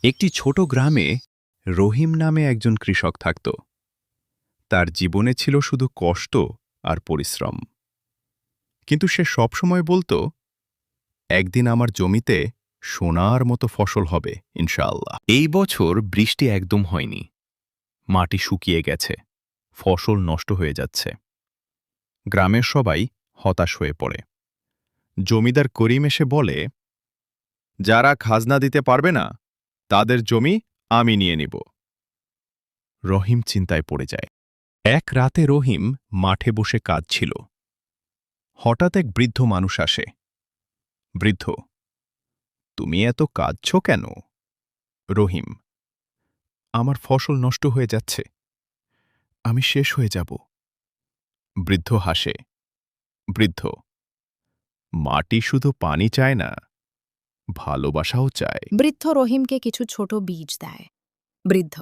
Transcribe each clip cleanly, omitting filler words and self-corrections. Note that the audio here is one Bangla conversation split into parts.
একটি ছোট গ্রামে রহিম নামে একজন কৃষক থাকত। তার জীবনে ছিল শুধু কষ্ট আর পরিশ্রম। কিন্তু সে সবসময় বলতো, একদিন আমার জমিতে সোনার মতো ফসল হবে ইনশাআল্লাহ। এই বছর বৃষ্টি একদম হয়নি। মাটি শুকিয়ে গেছে, ফসল নষ্ট হয়ে যাচ্ছে। গ্রামের সবাই হতাশ হয়ে পড়ে। জমিদার করিম এসে বলে, যারা খাজনা দিতে পারবে না তাদের জমি আমি নিয়ে নিব। রহিম চিন্তায় পড়ে যায়। এক রাতে রহিম মাঠে বসে কাঁদছিল। হঠাৎ এক বৃদ্ধ মানুষ আসে। বৃদ্ধ, তুমি এত কাঁদছ কেন? রহিম, আমার ফসল নষ্ট হয়ে যাচ্ছে, আমি শেষ হয়ে যাব। বৃদ্ধ হাসে। বৃদ্ধ, মাটি শুধু পানি চায় না, ভালোবাসাও চায়। বৃদ্ধ রহিমকে কিছু ছোট বীজ দেয়। বৃদ্ধ,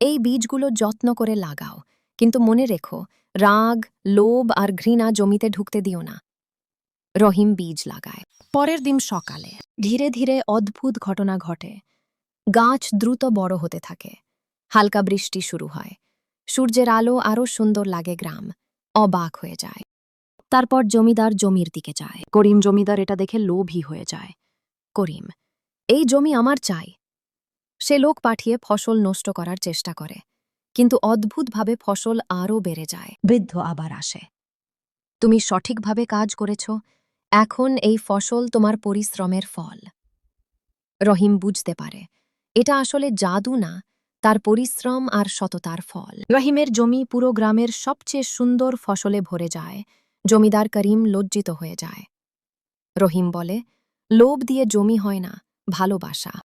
এই বীজগুলো যত্ন করে লাগাও, কিন্তু মনে রেখো, রাগ, লোভ আর ঘৃণা জমিতে ঢুকতে দিও না। রহিম বীজ লাগায়। পরের দিন সকালে ধীরে ধীরে অদ্ভুত ঘটনা ঘটে। গাছ দ্রুত বড় হতে থাকে। হালকা বৃষ্টি শুরু হয়। সূর্যের আলো আরও সুন্দর লাগে। গ্রাম অবাক হয়ে যায়। তারপর জমিদার জমির দিকে যায়। করিম জমিদার এটা দেখে লোভী হয়ে যায়। করিম, এই জমি আমার চাই। সে লোক পাঠিয়ে ফসল নষ্ট করার চেষ্টা করে, কিন্তু অদ্ভুতভাবে ফসল আরও বেড়ে যায়। বৃদ্ধ আবার আসে। তুমি সঠিকভাবে কাজ করেছ, এখন এই ফসল তোমার পরিশ্রমের ফল। রহিম বুঝতে পারে এটা আসলে জাদু না, তার পরিশ্রম আর সততার ফল। রহিমের জমি পুরো গ্রামের সবচেয়ে সুন্দর ফসলে ভরে যায়। জমিদার করিম লজ্জিত হয়ে যায়। রহিম বলে, লোভ দিয়ে জমি হয় না, ভালোবাসা।